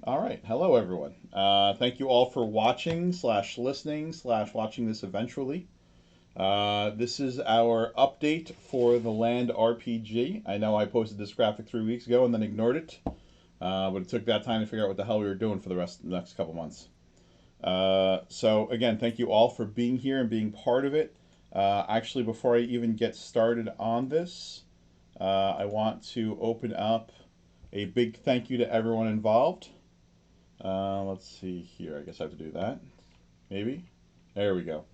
All right. Hello, everyone. Thank you all for watching slash listening slash watching this eventually. This is our update for the Land RPG. I know I posted this graphic 3 weeks ago and then ignored it, but it took that time to figure out what the hell we were doing for the rest of the next couple months. So again, thank you all for being here and being part of it. Actually, before I even get started on this, I want to open up a big thank you to everyone involved. Let's see here. I guess I have to do that. Maybe. There we go.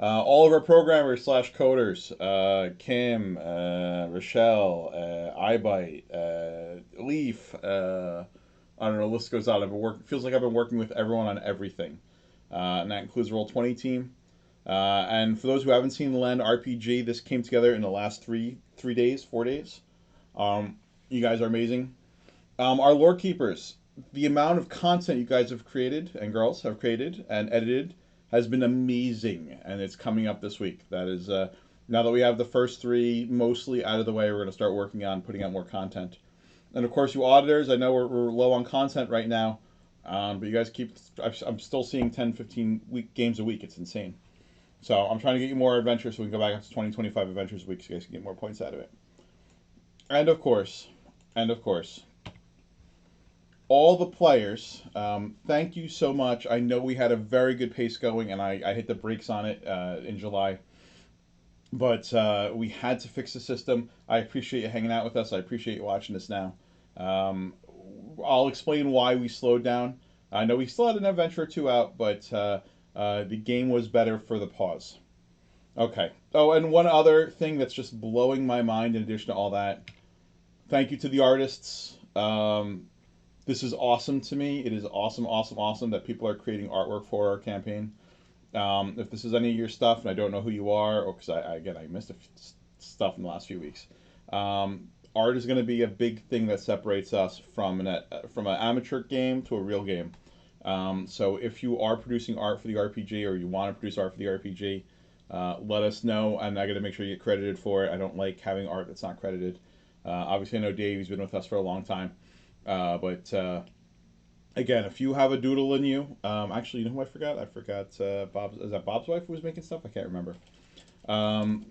All of our programmers slash coders, Kim, Rochelle, iBite, Leaf, I don't know, the list goes on. Feels like I've been working with everyone on everything. And that includes the Roll20 team. And for those who haven't seen the Land RPG, this came together in the last 3 days, 4 days. You guys are amazing. Our lore keepers, the amount of content you guys have created and girls have created and edited has been amazing, and it's coming up this week. That is now that we have the first three mostly out of the way, we're going to start working on putting out more content. And of course, you auditors, I know we're low on content right now, but you guys keep. I'm still seeing 10, 15 games a week. It's insane. So I'm trying to get you more adventures so we can go back up to 20, 25 adventures a week so you guys can get more points out of it. And of course, and of course, all the players, thank you so much. I know we had a very good pace going, and I hit the brakes on it in July. But we had to fix the system. I appreciate you hanging out with us. I appreciate you watching this now. Um, I'll explain why we slowed down. I know we still had an adventure or two out, but the game was better for the pause. Okay. Oh, and one other thing that's just blowing my mind in addition to all that. Thank you to the artists. This is awesome to me. It is awesome, awesome, awesome that people are creating artwork for our campaign. If this is any of your stuff, and I don't know who you are, or because I missed stuff in the last few weeks. Art is going to be a big thing that separates us from an amateur game to a real game. So if you are producing art for the RPG, or you want to produce art for the RPG, let us know, and I got to make sure you get credited for it. I don't like having art that's not credited. Obviously, I know Dave. He's been with us for a long time. But again, if you have a doodle in you, actually, you know who I forgot? I forgot Bob's. Is that Bob's wife who was making stuff? I can't remember. Um,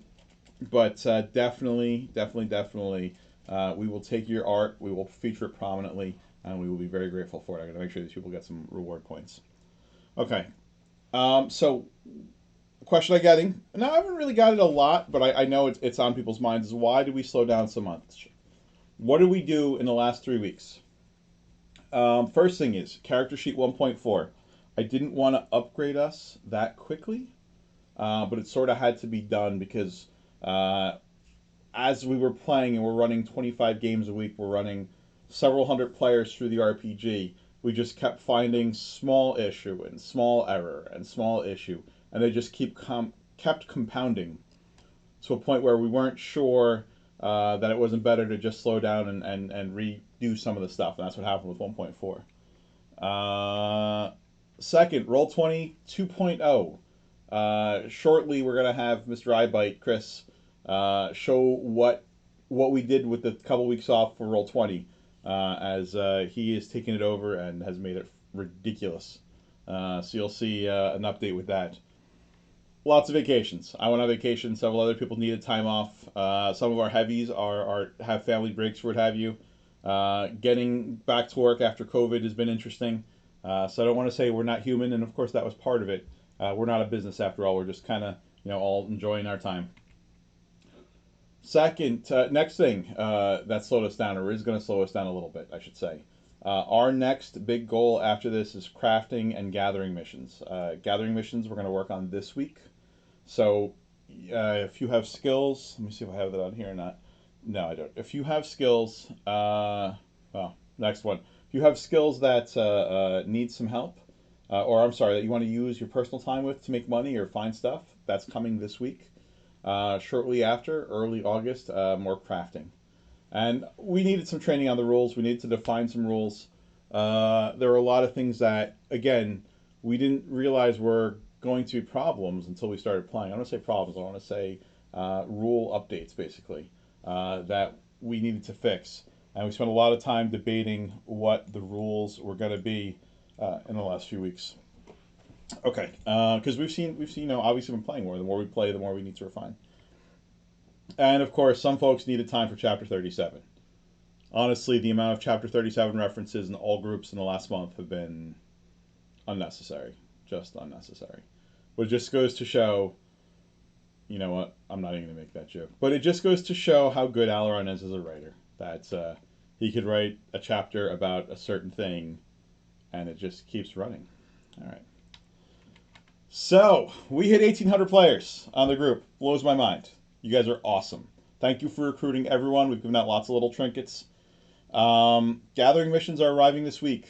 but definitely, definitely, definitely, we will take your art. We will feature it prominently, and we will be very grateful for it. I'm gonna make sure these people get some reward points. Okay. So the question I'm getting now, I haven't really got it a lot, but I know it's on people's minds. Is why did we slow down so much? What did we do in the last 3 weeks? First thing is character sheet 1.4. I didn't want to upgrade us that quickly, but it sort of had to be done because uh, as we were playing and we're running 25 games a week, we're running several hundred players through the RPG. We just kept finding small issue and small error and small issue, and they just kept compounding to a point where we weren't sure that it wasn't better to just slow down and redo some of the stuff. And that's what happened with 1.4. Second, Roll20 2.0. Shortly, we're going to have Mr. iBite, Chris, show what we did with the couple weeks off for Roll20, as he is taking it over and has made it ridiculous. So you'll see an update with that. Lots of vacations. I went on vacation. Several other people needed time off. Some of our heavies have family breaks, what have you. Getting back to work after COVID has been interesting. So I don't want to say we're not human, and of course that was part of it. We're not a business after all. We're just kind of all enjoying our time. Second, next thing that slowed us down, or is going to slow us down a little bit, I should say. Our next big goal after this is crafting and gathering missions. Gathering missions we're going to work on this week. So if you have skills, let me see if I have that on here or not. No, I don't. If you have skills, well, next one. If you have skills that need some help, or I'm sorry, that you want to use your personal time with to make money or find stuff, that's coming this week. Shortly after, early August, more crafting. And we needed some training on the rules. We needed to define some rules. There were a lot of things that, again, we didn't realize were going to be problems until we started playing. I don't want to say problems. I want to say rule updates, basically, that we needed to fix. and we spent a lot of time debating what the rules were going to be in the last few weeks. Okay, because we've seen, obviously been playing more. The more we play, the more we need to refine. And of course, some folks needed time for Chapter 37. Honestly, the amount of Chapter 37 references in all groups in the last month have been unnecessary, just unnecessary. But it just goes to show, you know what? I'm not even gonna make that joke. But it just goes to show how good Alaron is as a writer. That he could write a chapter about a certain thing, and it just keeps running. All right. So we hit 1,800 players on the group. Blows my mind. You guys are awesome. Thank you for recruiting everyone. We've given out lots of little trinkets. Gathering missions are arriving this week.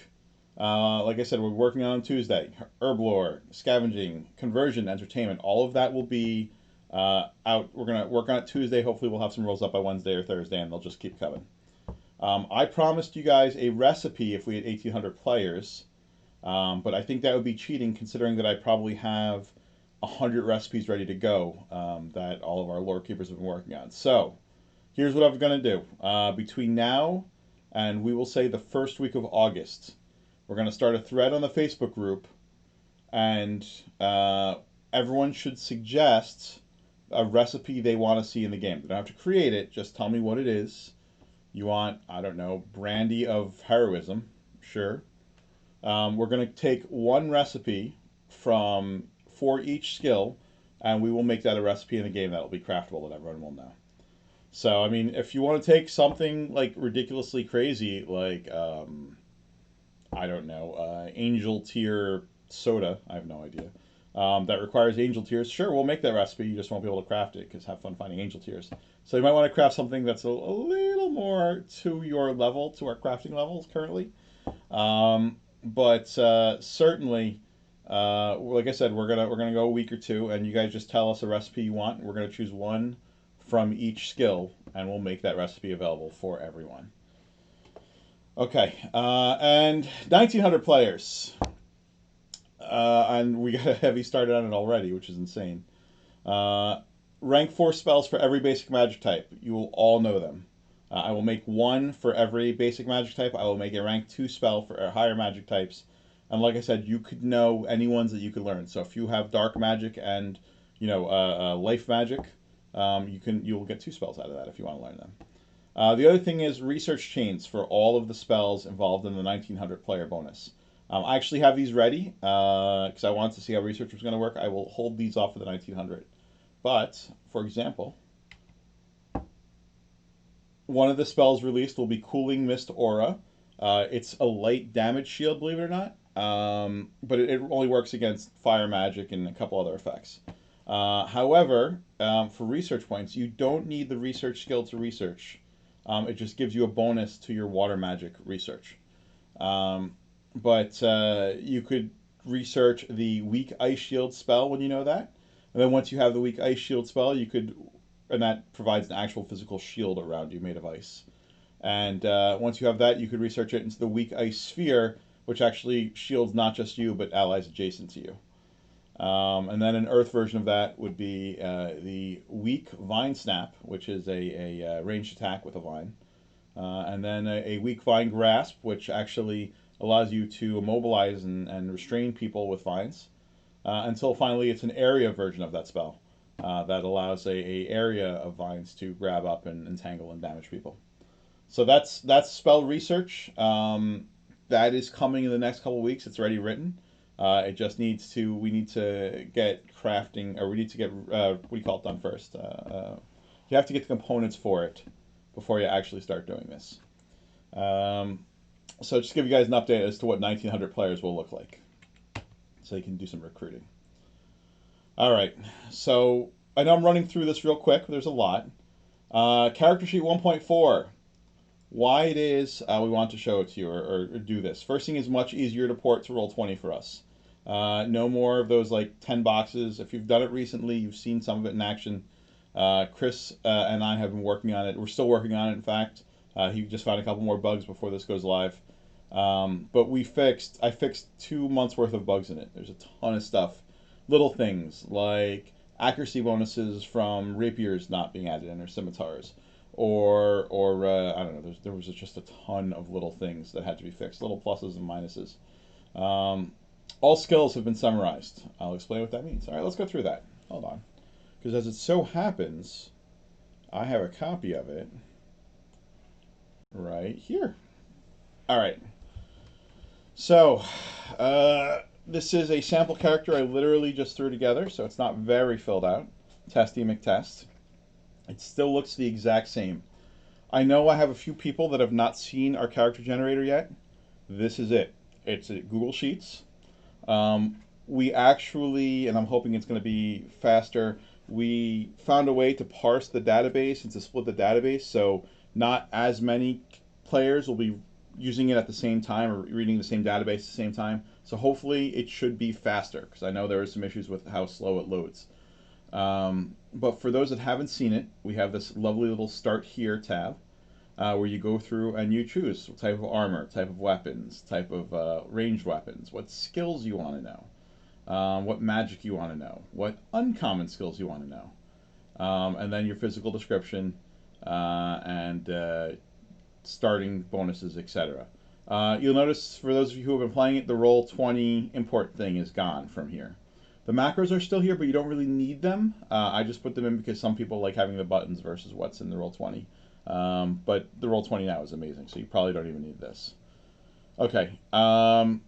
Like I said, we're working on Tuesday. Herblore, scavenging, conversion, entertainment. All of that will be out. We're going to work on it Tuesday. Hopefully we'll have some rolls up by Wednesday or Thursday, and they'll just keep coming. I promised you guys a recipe if we had 1,800 players. But I think that would be cheating considering that I probably have 100 recipes ready to go that all of our lore keepers have been working on. So here's what I'm going to do. Between now and we will say the first week of August, we're going to start a thread on the Facebook group, and everyone should suggest a recipe they want to see in the game. They don't have to create it, just tell me what it is. You want, I don't know, brandy of heroism, sure. We're going to take one recipe for each skill, and we will make that a recipe in the game that will be craftable that everyone will know. So, I mean, if you want to take something like ridiculously crazy, like I don't know, angel tier soda, I have no idea, that requires angel tears, sure, we'll make that recipe. You just won't be able to craft it because have fun finding angel tears. So you might want to craft something that's a little more to your level, to our crafting levels currently. But certainly, like I said, we're gonna go a week or two, and you guys just tell us a recipe you want. We're gonna choose one from each skill, and we'll make that recipe available for everyone. Okay, and 1,900 players, and we got a heavy start on it already, which is insane. Rank 4 spells for every basic magic type. You will all know them. I will make one for every basic magic type. I will make a rank 2 spell for higher magic types. And like I said, you could know any ones that you could learn. So if you have dark magic and life magic, you will get 2 spells out of that if you want to learn them. The other thing is research chains for all of the spells involved in the 1,900 player bonus. I actually have these ready because I wanted to see how research was going to work. I will hold these off for the 1,900. But, for example, one of the spells released will be Cooling Mist Aura. It's a light damage shield, believe it or not. But it only works against fire magic and a couple other effects. However, for research points, you don't need the research skill to research. It just gives you a bonus to your water magic research. But you could research the weak ice shield spell when you know that. And then once you have the weak ice shield spell, and that provides an actual physical shield around you made of ice. And once you have that, you could research it into the weak ice sphere, which actually shields not just you, but allies adjacent to you. And then an earth version of that would be the weak vine snap, which is a ranged attack with a vine. And then a weak vine grasp, which actually allows you to immobilize and restrain people with vines. Until finally it's an area version of that spell that allows a area of vines to grab up and entangle and damage people. So that's spell research. That is coming in the next couple of weeks. It's already written. It just needs to, we need to get crafting, or we need to get, what do you call it, done first. You have to get the components for it before you actually start doing this. So just give you guys an update as to what 1,900 players will look like, so you can do some recruiting. All right, so I know I'm running through this real quick. There's a lot. Character sheet 1.4. Why it is we want to show it to you or do this. First thing is much easier to port to Roll20 for us. No more of those like 10 boxes. If you've done it recently, you've seen some of it in action. Chris and I have been working on it. We're still working on it, in fact. He just found a couple more bugs before this goes live. But I fixed 2 months worth of bugs in it. There's a ton of stuff. Little things like accuracy bonuses from rapiers not being added in, or scimitars. or I don't know. There was just a ton of little things that had to be fixed, little pluses and minuses. Um, all skills have been summarized. I'll explain what that means. All right, let's go through that. Hold on, because as it so happens, I have a copy of it right here. All right. So, this is a sample character I literally just threw together, so it's not very filled out. Testy McTest. It still looks the exact same. I know I have a few people that have not seen our character generator yet. This is it. It's a Google Sheets. We actually, and I'm hoping it's going to be faster, we found a way to parse the database and to split the database, so not as many players will be using it at the same time or reading the same database at the same time. So hopefully it should be faster, because I know there are some issues with how slow it loads. But for those that haven't seen it, we have this lovely little Start Here tab, where you go through and you choose type of armor, type of weapons, type of ranged weapons, what skills you want to know, what magic you want to know, what uncommon skills you want to know, and then your physical description, and starting bonuses, etc. You'll notice, for those of you who have been playing it, the Roll20 import thing is gone from here. The macros are still here, but you don't really need them. I just put them in because some people like having the buttons versus what's in the Roll20. But the Roll20 now is amazing, so you probably don't even need this. Okay, I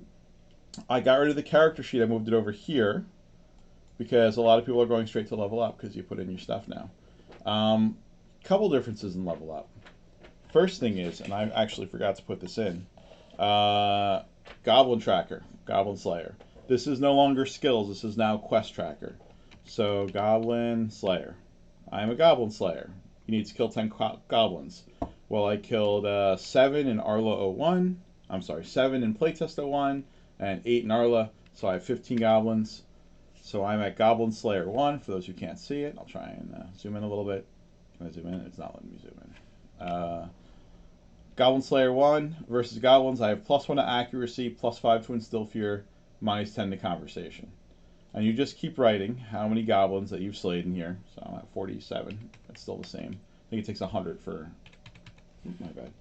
got rid of the character sheet. I moved it over here because a lot of people are going straight to level up because you put in your stuff now. Couple differences in level up. First thing is, and I actually forgot to put this in, Goblin Tracker, Goblin Slayer. This is no longer skills, this is now quest tracker. So, Goblin Slayer. I'm a Goblin Slayer. You need to kill 10 goblins. Well, I killed 7 in Arla 01. I'm sorry, 7 in Playtest 01, and 8 in Arla. So I have 15 goblins. So I'm at Goblin Slayer 1. For those who can't see it, I'll try and zoom in a little bit. Can I zoom in? It's not letting me zoom in. Goblin Slayer 1 versus goblins. I have +1 to accuracy, +5 to instill fear, -10 to conversation. And you just keep writing how many goblins that you've slayed in here. So I'm at 47. That's still the same. I think it takes 100 for, my bad,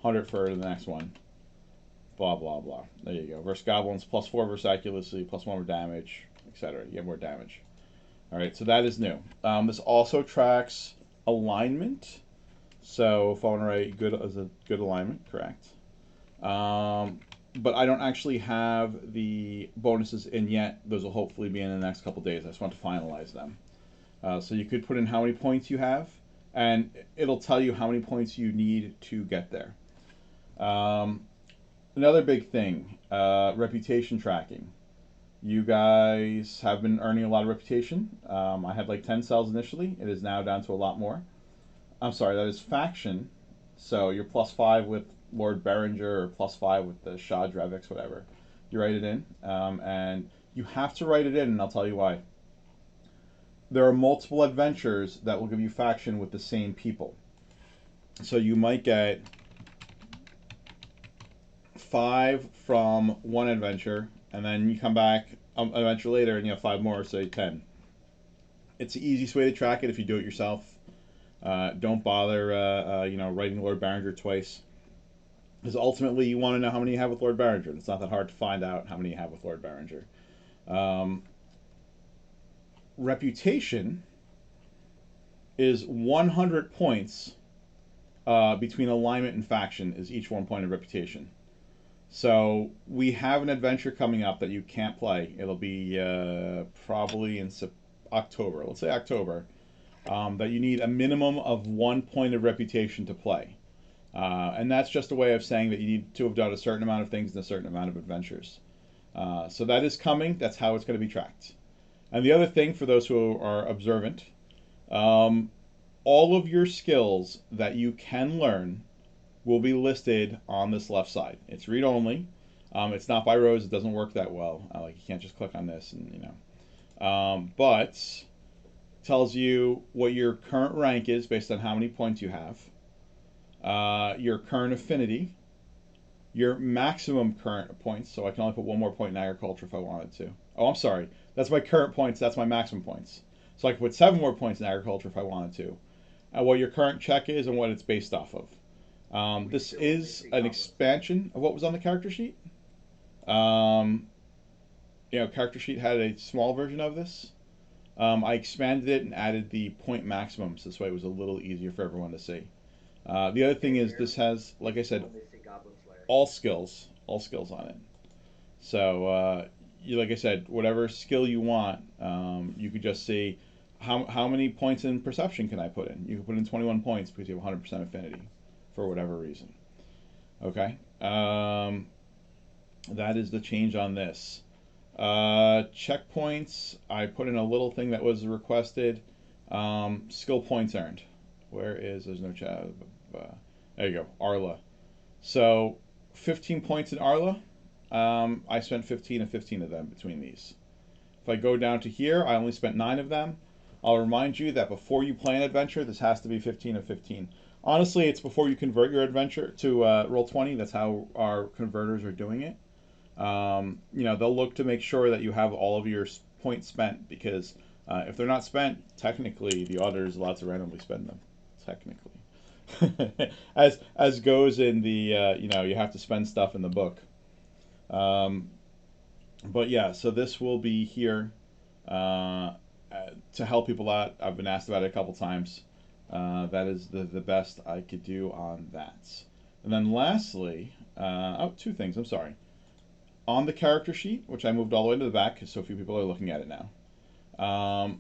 100 for the next one. Blah, blah, blah. There you go. Versus goblins, +4 versus accuracy, +1 for damage, etc. You get more damage. All right, so that is new. This also tracks alignment. So if I want to write good as a good alignment, correct. But I don't actually have the bonuses in yet. Those will hopefully be in the next couple days. I just want to finalize them. So you could put in how many points you have, and it'll tell you how many points you need to get there. Another big thing, reputation tracking. You guys have been earning a lot of reputation. I had like 10 cells initially. It is now down to a lot more. I'm sorry, that is faction. So you're +5 with Lord Berenger or +5 with the Shah Drevix, whatever. You write it in, and you have to write it in, and I'll tell you why. There are multiple adventures that will give you faction with the same people. So you might get 5 from one adventure, and then you come back an adventure later and you have 5 more, say 10. It's the easiest way to track it if you do it yourself. Don't bother, writing Lord Berenger twice. Because ultimately you want to know how many you have with Lord Berenger. It's not that hard to find out how many you have with Lord Berenger. Reputation is 100 points between alignment and faction is each 1 point of reputation. So we have an adventure coming up that you can't play. It'll be probably in October. Let's say October. That you need a minimum of 1 point of reputation to play. And that's just a way of saying that you need to have done a certain amount of things in a certain amount of adventures. So that is coming. That's how it's going to be tracked. And the other thing, for those who are observant, all of your skills that you can learn will be listed on this left side. It's read-only. It's not by rows. It doesn't work that well. Like, you can't just click on this and, but tells you what your current rank is based on how many points you have, your current affinity, your maximum current points. So I can only put 1 more point in agriculture if I wanted to. Oh, I'm sorry. That's my current points. That's my maximum points. So I can put 7 more points in agriculture if I wanted to. what your current check is and what it's based off of. This is an expansion of what was on the character sheet. Um, character sheet had a small version of this. I expanded it and added the point maximums. This way it was a little easier for everyone to see. The other thing is this has, like I said, all skills on it. So, like I said, whatever skill you want, you could just see how many points in perception can I put in. You can put in 21 points because you have 100% affinity for whatever reason. Okay, that is the change on this. Checkpoints, I put in a little thing that was requested. Skill points earned. Where is, there's no chat. There you go, Arla. So 15 points in Arla. I spent 15 and 15 of them between these. If I go down to here, I only spent 9 of them. I'll remind you that before you play an adventure, this has to be 15 of 15. Honestly, it's before you convert your adventure to Roll20. That's how our converters are doing it. They'll look to make sure that you have all of your points spent, because if they're not spent, technically the auditor is allowed to randomly spend them. Technically, as goes in the you have to spend stuff in the book. But yeah, so this will be here to help people out. I've been asked about it a couple times. That is the best I could do on that. And then lastly, two things. I'm sorry. On the character sheet, which I moved all the way to the back because so few people are looking at it now,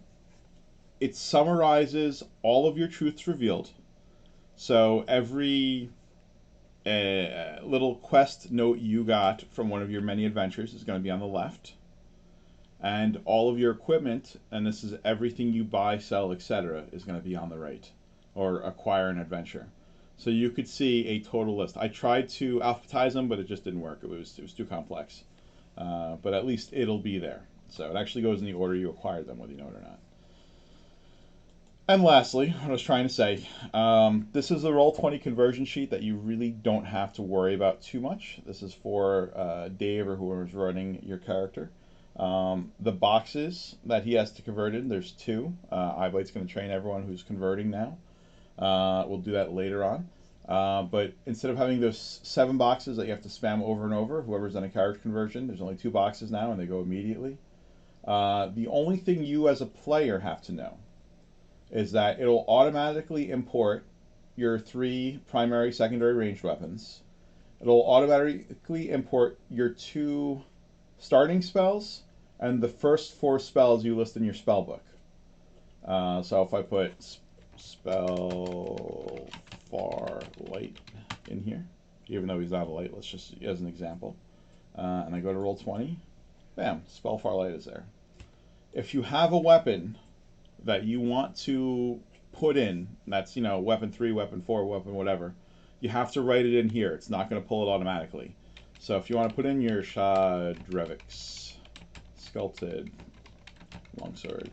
it summarizes all of your truths revealed. So every little quest note you got from one of your many adventures is going to be on the left. And all of your equipment, and this is everything you buy, sell, etc., is going to be on the right, or acquire an adventure. So you could see a total list. I tried to alphabetize them, but it just didn't work. It was too complex. But at least it'll be there. So it actually goes in the order you acquired them, whether you know it or not. And lastly, what I was trying to say, this is a Roll20 conversion sheet that you really don't have to worry about too much. This is for Dave or whoever's running your character. The boxes that he has to convert in, there's 2. iBlade's going to train everyone who's converting now. We'll do that later on. But instead of having those 7 boxes that you have to spam over and over, whoever's done a character conversion, there's only 2 boxes now and they go immediately. The only thing you as a player have to know is that it'll automatically import your 3 primary, secondary ranged weapons. It'll automatically import your 2 starting spells and the first 4 spells you list in your spell book. So if I put spell far light in here, even though he's not a light, let's just as an example, and I go to Roll20, bam, spell far light is there. If you have a weapon that you want to put in, that's weapon 3, weapon 4, weapon whatever, you have to write it in here. It's not going to pull it automatically. So if you want to put in your Shadrevix sculpted longsword,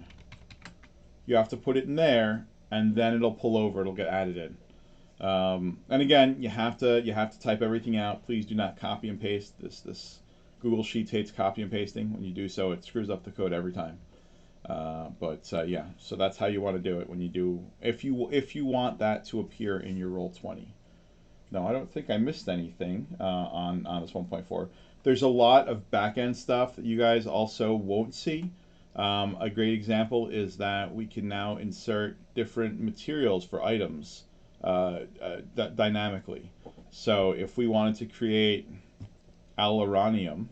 you have to put it in there, and then it'll pull over. It'll get added in. And again, you have to type everything out. Please do not copy and paste. This Google Sheets hates copy and pasting. When you do so, it screws up the code every time. Yeah, so that's how you want to do it when you do, if you want that to appear in your Roll20. No, I don't think I missed anything on this 1.4. There's a lot of back-end stuff that you guys also won't see. A great example is that we can now insert different materials for items dynamically. So if we wanted to create Alaranium,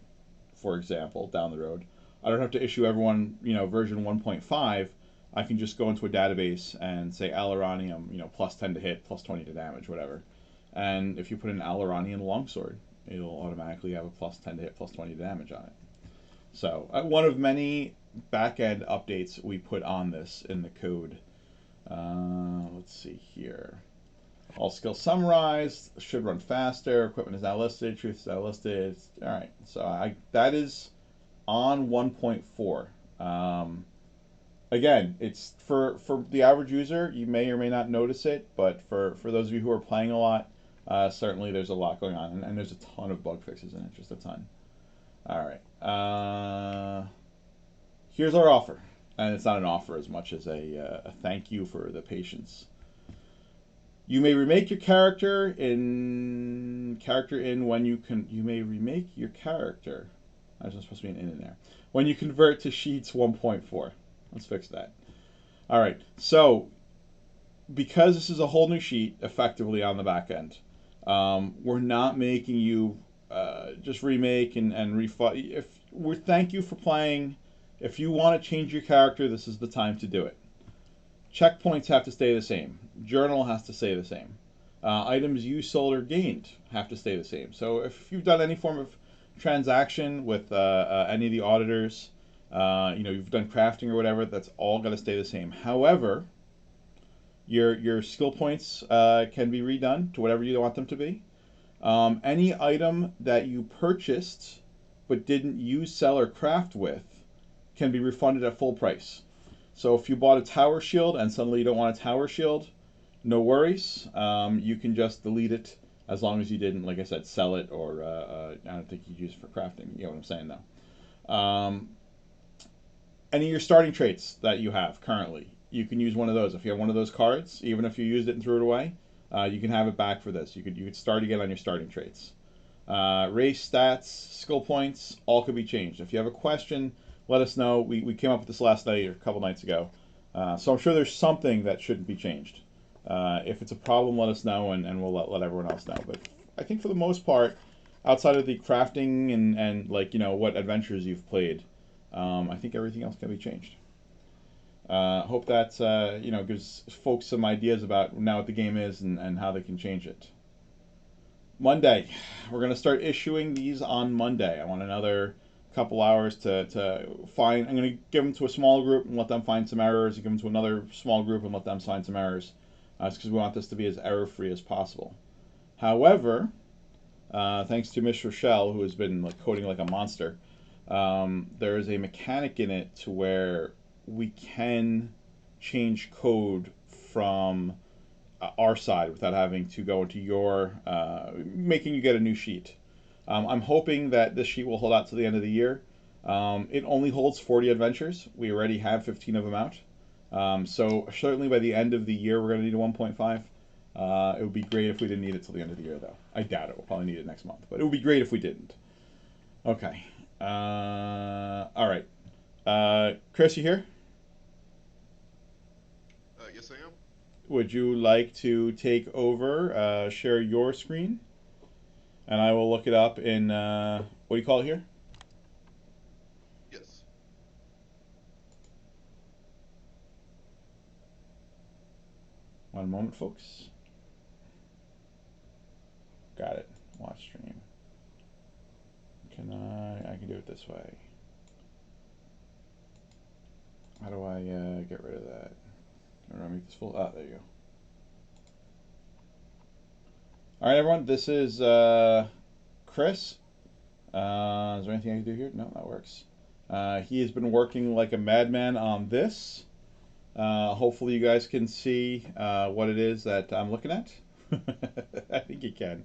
for example, down the road, I don't have to issue everyone, version 1.5. I can just go into a database and say Alaranium, plus 10 to hit, plus 20 to damage, whatever. And if you put an Alaranian longsword, it'll automatically have a plus 10 to hit, plus 20 to damage on it. So one of many back-end updates we put on this in the code. Let's see here. All skills summarized, should run faster, equipment is now listed, truth is now listed. All right, so that is on 1.4. Again, it's for the average user, you may or may not notice it, but for those of you who are playing a lot, certainly there's a lot going on, and there's a ton of bug fixes in it, just a ton. All right, here's our offer, and it's not an offer as much as a thank you for the patience. You may remake your character in when you can. You may remake your character. There's not supposed to be an in there. When you convert to Sheets 1.4. Let's fix that. All right. So because this is a whole new sheet, effectively on the back end, we're not making you just remake and refund. If we thank you for playing, if you want to change your character, this is the time to do it. Checkpoints have to stay the same. Journal has to stay the same. Items you sold or gained have to stay the same. So if you've done any form of transaction with any of the auditors, you've done crafting or whatever, that's all got to stay the same. However, your skill points can be redone to whatever you want them to be. Any item that you purchased but didn't use, sell, or craft with can be refunded at full price. So if you bought a tower shield and suddenly you don't want a tower shield, no worries. You can just delete it as long as you didn't, like I said, sell it or I don't think you'd use it for crafting. You know what I'm saying, though. Any of your starting traits that you have currently, you can use one of those. If you have one of those cards, even if you used it and threw it away, you can have it back for this. You could start again on your starting traits. Race, stats, skill points, all could be changed. If you have a question, let us know. We came up with this last night or a couple nights ago. So I'm sure there's something that shouldn't be changed. If it's a problem, let us know, and we'll let everyone else know. But I think for the most part, outside of the crafting and what adventures you've played, I think everything else can be changed. Hope that gives folks some ideas about now what the game is and how they can change it. Monday, we're going to start issuing these on Monday. I want another couple hours to find. I'm going to give them to a small group and let them find some errors. Give them to another small group and let them find some errors. It's because we want this to be as error-free as possible. However, thanks to Miss Rochelle, who has been coding like a monster, there is a mechanic in it to where we can change code from our side without having to go into your making you get a new sheet. I'm hoping that this sheet will hold out to the end of the year. It only holds 40 adventures. We already have 15 of them out. So certainly by the end of the year, we're going to need a 1.5. It would be great if we didn't need it till the end of the year, though. I doubt it. We'll probably need it next month, but it would be great if we didn't. Okay. All right. Chris, you here? Yes, I am. Would you like to take over, share your screen? And I will look it up in, what do you call it here? Yes. One moment, folks. Got it. Watch stream. I can do it this way. How do I get rid of that? How do I make this full? Ah, there you go. All right, everyone. This is Chris. Is there anything I can do here? No, that works. He has been working like a madman on this. Hopefully, you guys can see what it is that I'm looking at. I think you can.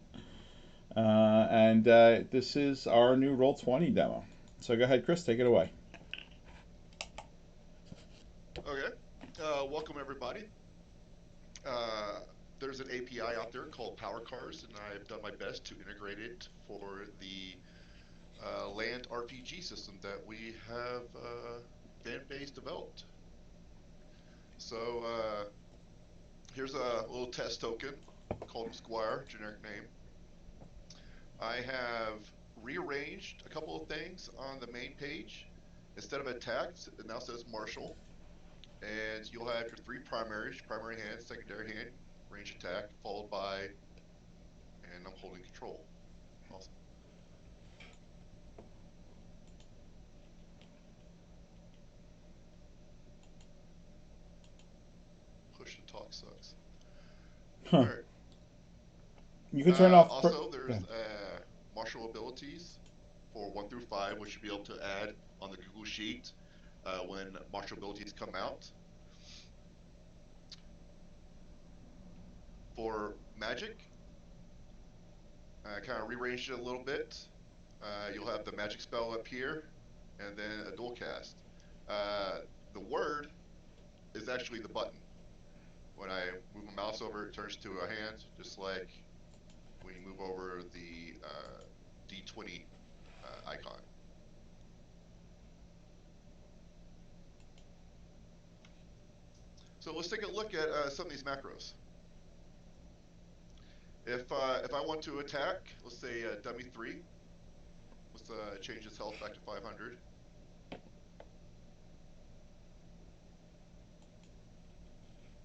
And this is our new Roll20 demo. So go ahead, Chris, take it away. Okay. Welcome everybody. Uh, there's an API out there called Power Cars, and I've done my best to integrate it for the land RPG system that we have fan base developed. So here's a little test token. Called him Squire, generic name. I have rearranged a couple of things on the main page. Instead of attacks, it now says Marshall. And you'll have your three primaries, primary hand, secondary hand, range attack, followed by, and I'm holding control. Awesome. Push to talk sucks. Huh. All right. You can turn off. Also, Go there's ahead. martial abilities for 1 through 5, which you'll be able to add on the Google Sheet when martial abilities come out. For magic, I kind of rearranged it a little bit. You'll have the magic spell up here, and then a dual cast. The word is actually the button. When I move my mouse over, it turns to a hand, just like when you move over the D20 icon. So let's take a look at some of these macros. If I want to attack, let's say dummy 3, let's change its health back to 500.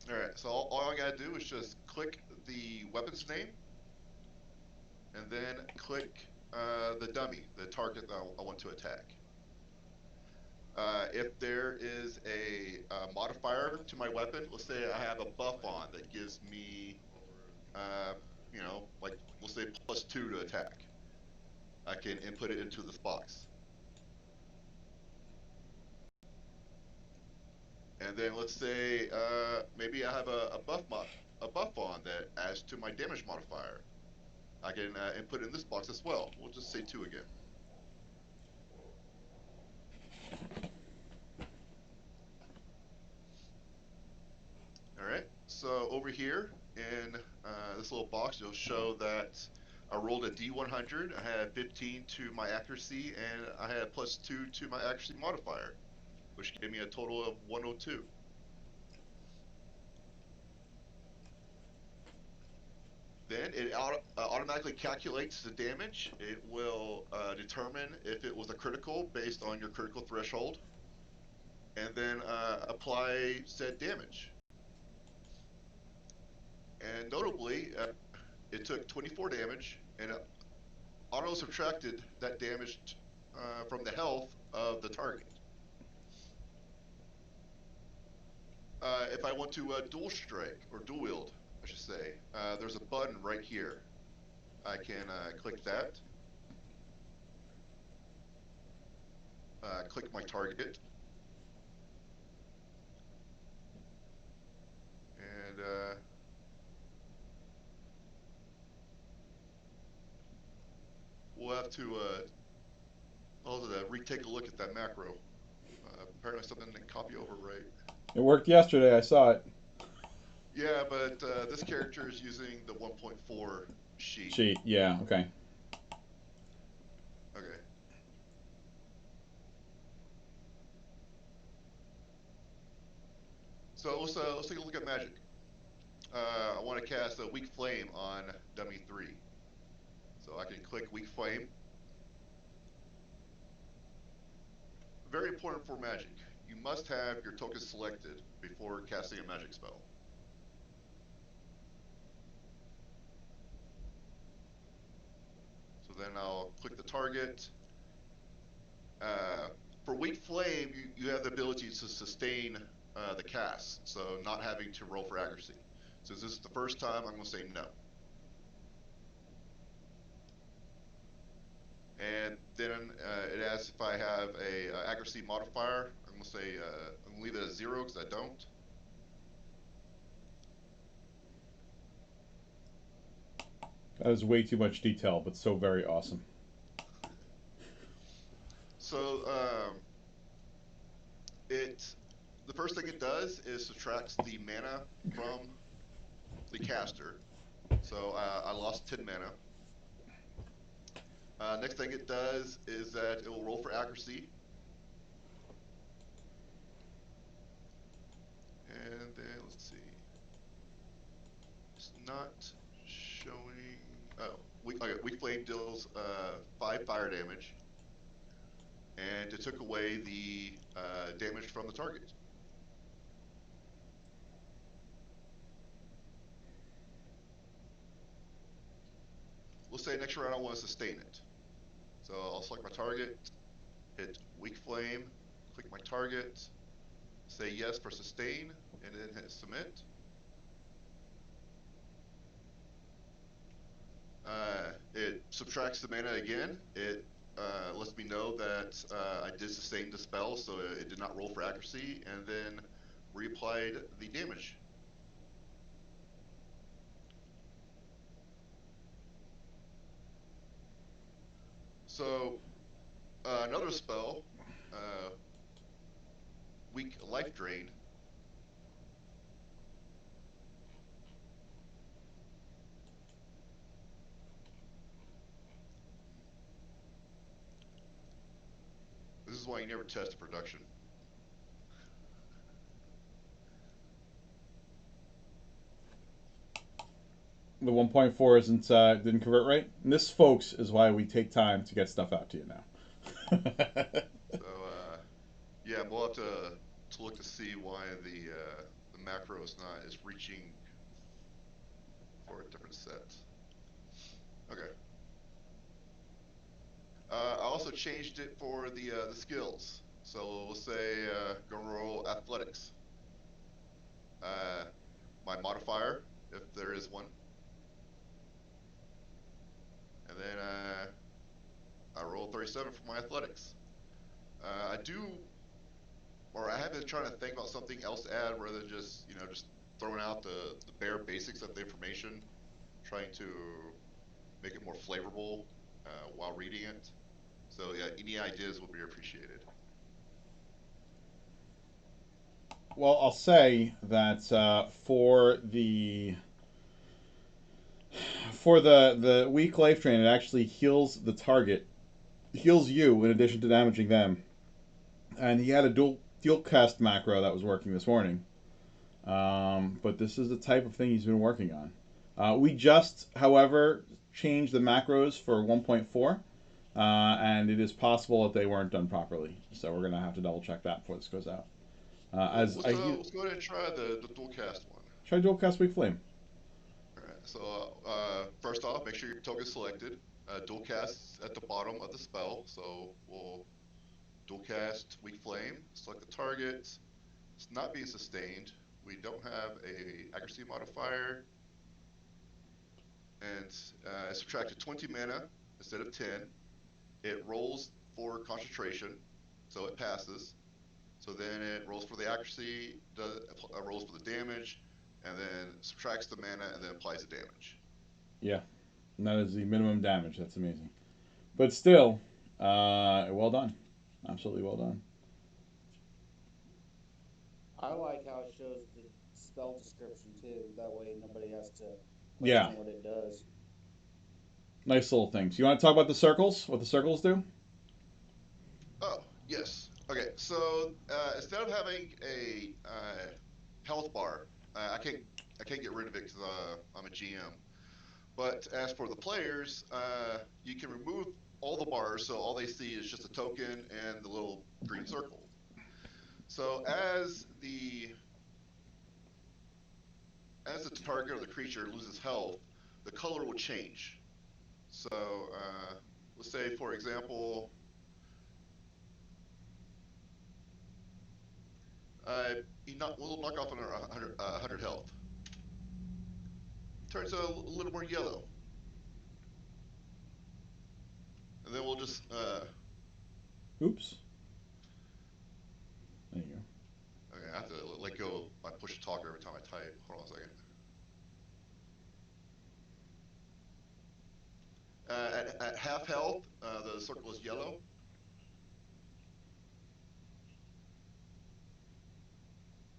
All right, so all I gotta do is just click the weapon's name, and then click the dummy, the target that I want to attack. If there is a modifier to my weapon, let's say I have a buff on that gives me, uh, like let's say +2 to attack. I can input it into this box. And then let's say maybe I have a buff on that adds to my damage modifier. I can input in this box as well. We'll just say 2 again. All right. So over here in this little box, you'll show that I rolled a D100. I had 15 to my accuracy, and I had +2 to my accuracy modifier, which gave me a total of 102. Then it automatically calculates the damage. It will determine if it was a critical based on your critical threshold, and then apply said damage. And notably, it took 24 damage, and it auto subtracted that damage from the health of the target. If I want to dual strike or dual wield, I should say, there's a button right here. I can click that, click my target, and we'll have to retake a look at that macro. Apparently something didn't copy over right. It worked yesterday. I saw it. Yeah, but this character is using the 1.4 sheet. Cheat. Yeah. Okay. Okay. So let's take a look at magic. I want to cast a weak flame on dummy 3. So I can click weak flame. Very important for magic. You must have your token selected before casting a magic spell. So then I'll click the target. For weak flame, you have the ability to sustain the cast, so not having to roll for accuracy. Since this is the first time, I'm going to say no. And then it asks if I have a accuracy modifier. I'm going to say I'm going to leave it as 0 because I don't. That is way too much detail, but so very awesome. So the first thing it does is subtracts the mana from the caster. So I lost 10 mana. Next thing it does is that it will roll for accuracy. And then let's see. It's not showing. Oh, weak flame deals 5 fire damage, and it took away the damage from the target. Let's say next round I want to sustain it. So I'll select my target, hit weak flame, click my target, say yes for sustain, and then hit submit. It subtracts the mana again. It lets me know that I did sustain the spell, so it did not roll for accuracy, and then reapplied the damage. So another spell, weak life drain. is why you never test a production. The 1.4 isn't didn't convert right. And this, folks, is why we take time to get stuff out to you now. So yeah, we'll have to look to see why the macro is reaching for a different set. Okay. I also changed it for the skills. So we'll say gonna roll athletics. Uh, my modifier, if there is one, and then I roll 37 for my athletics. I do, or I have been trying to think about something else to add rather than just just throwing out the bare basics of the information, trying to make it more flavorful while reading it. So yeah, any ideas will be appreciated. Well, I'll say that for the weak life drain, it actually heals the target, heals you in addition to damaging them. And he had a dual cast macro that was working this morning. But this is the type of thing he's been working on. We just, however, changed the macros for 1.4, and it is possible that they weren't done properly. So we're gonna have to double check that before this goes out. Cool. As I Let's go ahead and try the dual cast one. try dual cast weak flame. All right. So first off, make sure your token's selected. Dual cast at the bottom of the spell. So we'll dual cast weak flame. Select the target. It's not being sustained. We don't have a accuracy modifier, and it subtracted 20 mana instead of 10. It rolls for concentration, so it passes. So then it rolls for the accuracy, rolls for the damage, and then subtracts the mana and then applies the damage. Yeah, and that is the minimum damage. That's amazing. But still, well done. Absolutely well done. I like how it shows the spell description too. That way nobody has to Yeah, question what it does. nice little things. You want to talk about the circles? What the circles do? Oh, yes. Okay, so instead of having a health bar, I can't get rid of it because I'm a GM. But as for the players, you can remove all the bars, so all they see is just a token and the little green circle. So as the target or the creature loses health, the color will change. So let's say, for example, uh, will knock off another 100 health. Turns a little more yellow, and then we'll just Oops. There you go. okay, I have to let go my push to talk every time I type. Hold on a second. At half health, the circle is yellow.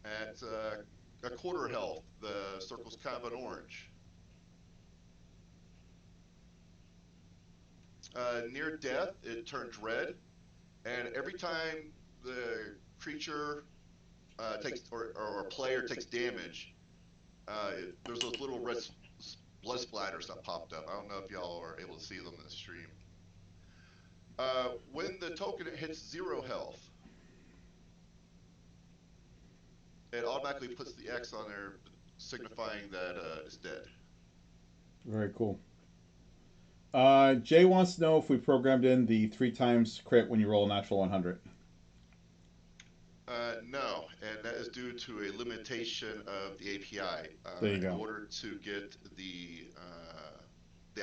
At a quarter health, the circle's kind of an orange. Near death, it turns red, and every time the creature takes or a player takes damage, there's those little red blood splatters that popped up. I don't know if y'all are able to see them in the stream. When the token hits 0 health, it automatically puts the X on there, signifying that it's dead. Very cool. Jay wants to know if we programmed in the 3 times crit when you roll a natural 100. No, and that is due to a limitation of the API. There you In go. order to get the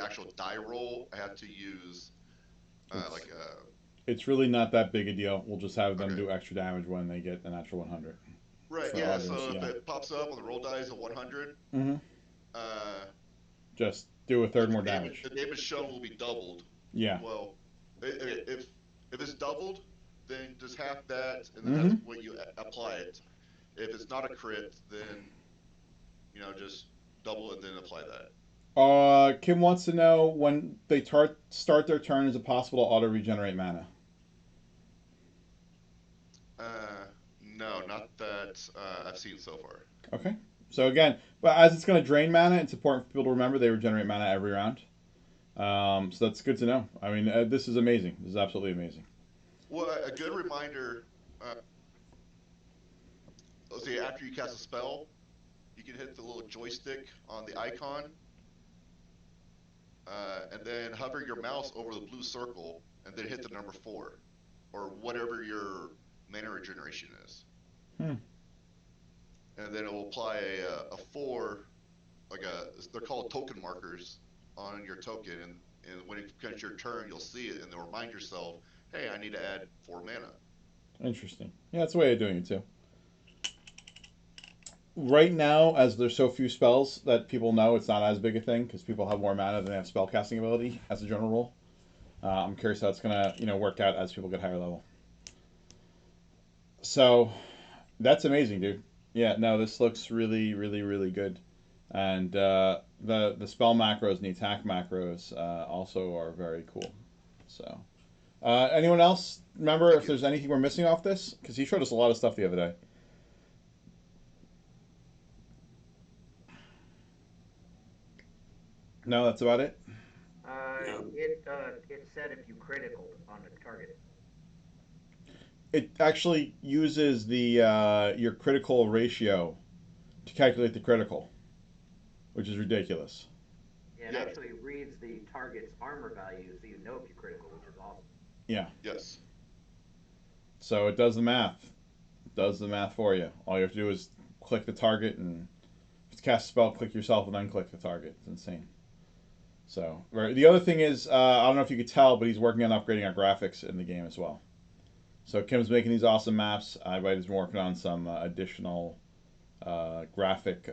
actual die roll, I have to use It's like it's really not that big a deal. We'll just have them okay, do extra damage when they get the natural 100 right, for yeah. audience. So if Yeah. it pops up on the roll die is a 100, Mm-hmm. uh, Just do a third more damage. the damage shown will be doubled. Yeah. Well, if it's doubled, then just half that, and then that's Mm-hmm. what you apply it. If it's not a crit, then just double and then apply that. Kim wants to know when they start their turn, is it possible to auto regenerate mana? No, not that I've seen so far. Okay. So again, but as it's going to drain mana, it's important for people to remember they regenerate mana every round. So that's good to know. I mean, this is amazing. This is absolutely amazing. Well, a good reminder. Uh, let's see, after you cast a spell, you can hit the little joystick on the icon, and then hover your mouse over the blue circle, and then hit the number 4, or whatever your mana regeneration is, Hmm. and then it will apply a 4, like they're called token markers on your token, and when it comes your turn, you'll see it, and they'll remind yourself, hey, I need to add 4 mana. Interesting. Yeah, that's a way of doing it too. Right now, as there's so few spells that people know, it's not as big a thing because people have more mana than they have spell casting ability as a general rule. I'm curious how it's gonna work out as people get higher level. So that's amazing, dude. Yeah, no, this looks really, really, really good, and the spell macros and the attack macros also are very cool. So, anyone else remember Thank if you. there's anything we're missing off this? Because he showed us a lot of stuff the other day. No, that's about it. It said if you critical on a target. It actually uses the your critical ratio to calculate the critical, which is ridiculous. Yeah, it Yeah, actually reads the target's armor value, so you know if you're critical, which is awesome. Yeah. yes. So it does the math. It does the math for you. All you have to do is click the target, and if it's cast a spell, click yourself, and then click the target. It's insane. So the other thing is, I don't know if you could tell, but he's working on upgrading our graphics in the game as well. So Kim's making these awesome maps. Ivy's been working on some additional graphic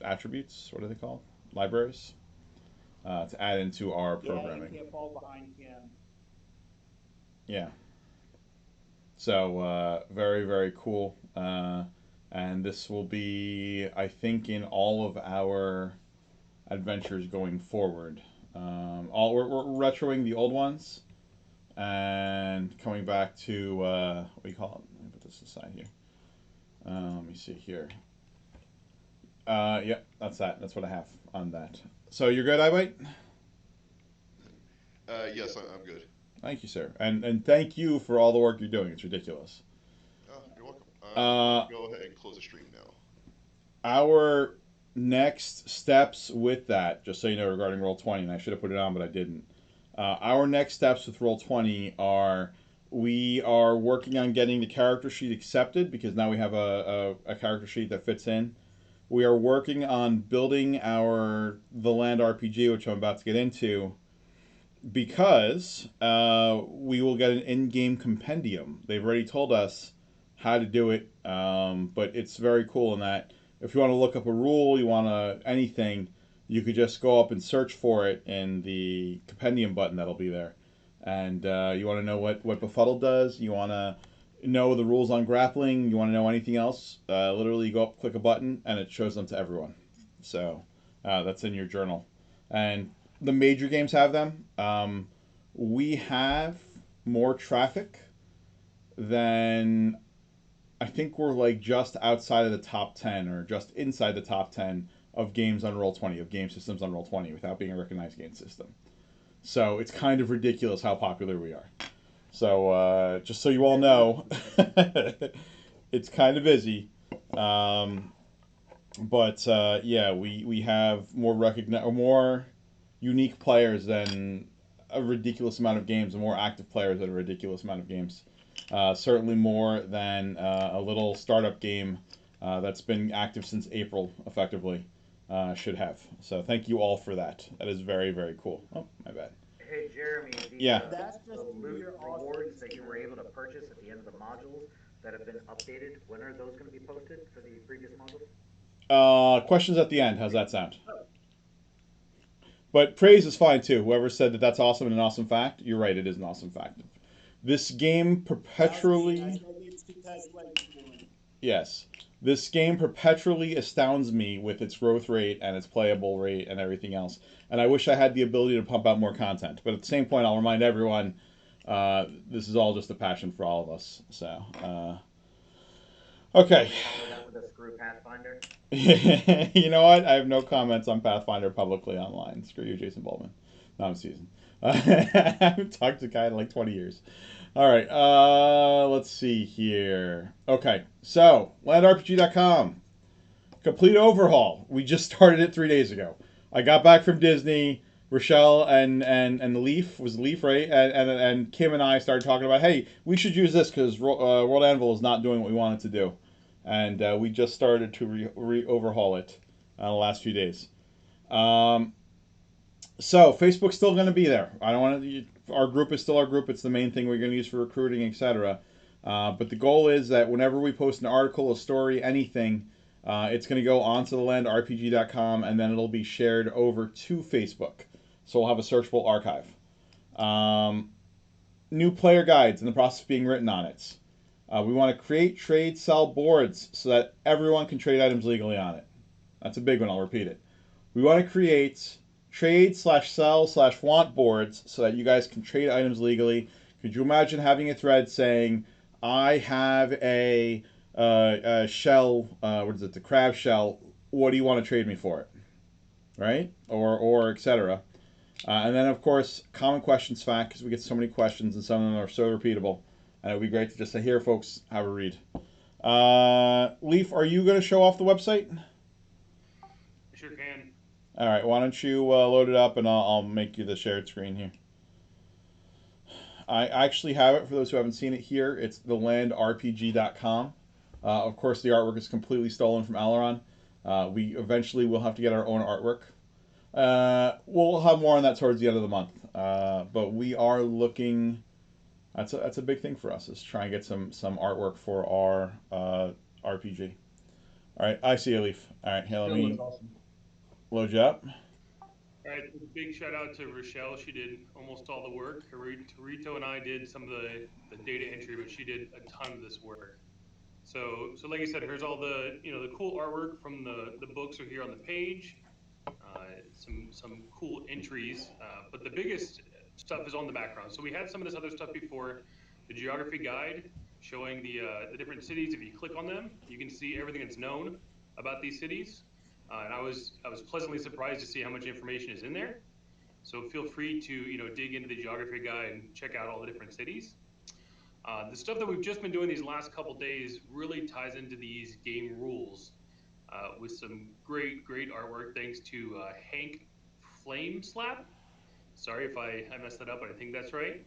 attributes. What are they called? Libraries to add into our Yeah, you programming. can't fall behind Kim. Yeah. So very very cool. And this will be, I think, in all of our adventures going forward. We're retroing the old ones and coming back to what do you call it? Let me put this aside here. Let me see here. Yeah, that's that. That's what I have on that. So you're good, Ibite? Yes, I'm good. Thank you, sir, and thank you for all the work you're doing. It's ridiculous. Oh, you're welcome. I'm going to Uh, go ahead and close the stream now. our next steps with that, just so you know, regarding Roll20, and I should have put it on, but I didn't. Our next steps with Roll20 are we are working on getting the character sheet accepted because now we have a character sheet that fits in. We are working on building the land RPG, which I'm about to get into, because we will get an in-game compendium. They've already told us how to do it, but it's very cool in that if you want to look up a rule, you want to anything, you could just go up and search for it in the compendium button that'll be there. And you want to know what befuddle does, you want to know the rules on grappling, you want to know anything else, literally you go up, click a button, and it shows them to everyone. So that's in your journal. And the major games have them. We have more traffic than I think we're like just outside of the top 10 or just inside the top 10 of games on Roll20, of game systems on Roll20 without being a recognized game system. So it's kind of ridiculous how popular we are. So just so you all know, it's kind of busy. Um, but yeah, we have more unique players than a ridiculous amount of games, and more active players than a ridiculous amount of games. Certainly more than a little startup game that's been active since April, effectively, should have. So thank you all for that. That is very, very cool. Oh, my bad. Hey, Jeremy, Yeah. That's the just to loot your rewards audience, that you were able to Jeremy. purchase at the end of the modules that have been updated, when are those going to be posted for the previous modules? Questions at the end. How's that sound? But praise is fine too. Whoever said that that's awesome and an awesome fact, you're right. It is an awesome fact. This game That was me. I perpetually, said it's because like yes, this game perpetually astounds me with its growth rate and its playable rate and everything else. And I wish I had the ability to pump out more content. But at the same point, I'll remind everyone This is all just a passion for all of us. So, okay. Can we follow it up with a screw Pathfinder? You know what? I have no comments on Pathfinder publicly online. Screw you, Jason Baldwin. No, I'm Susan. I haven't talked to the guy in like 20 years. All right. Let's see here. Okay. So, landrpg.com. Complete overhaul. We just started it 3 days ago. I got back from Disney. Rochelle and Leaf was Leaf, right? And Kim and I started talking about, hey, we should use this because World Anvil is not doing what we want it to do, and we just started to overhaul it the last few days. So Facebook's still going to be there. I don't want to. Our group is still our group. It's the main thing we're going to use for recruiting, etc. But the goal is that whenever we post an article, a story, anything, it's going to go onto the landrpg.com and then it'll be shared over to Facebook. So we'll have a searchable archive. New player guides in the process of being written on it. We want to create, trade, sell boards so that everyone can trade items legally on it. That's a big one. I'll repeat it. We want to create trade/sell/want boards so that you guys can trade items legally. Could you imagine having a thread saying, I have a shell, what is it, the crab shell, what do you want to trade me for it? Right? Or etc. And then, of course, common questions fact, because we get so many questions and some of them are so repeatable. And it would be great to just say, here, folks, have a read. Leaf, are you going to show off the website? I sure can. All right, why don't you load it up and I'll make you the shared screen here. I actually have it for those who haven't seen it here. It's thelandrpg.com. Of course, the artwork is completely stolen from Aileron. We eventually will have to get our own artwork. We'll have more on that towards the end of the month. But we are looking. That's a big thing for us, is try and get some artwork for our RPG. All right, I see you, Leaf. All right, here, let me load you up. All right, a big shout out to Rochelle. She did almost all the work. Rito and I did some of the data entry, but she did a ton of this work. So like I said, here's all the the cool artwork from the books are here on the page. Some cool entries, but the biggest stuff is on the background. So we had some of this other stuff before. The geography guide showing the different cities. If you click on them, you can see everything that's known about these cities. And I was pleasantly surprised to see how much information is in there. So feel free to dig into the geography guide and check out all the different cities. The stuff that we've just been doing these last couple days really ties into these game rules with some great artwork. Thanks to Hank Flame Slap. Sorry if I messed that up, but I think that's right.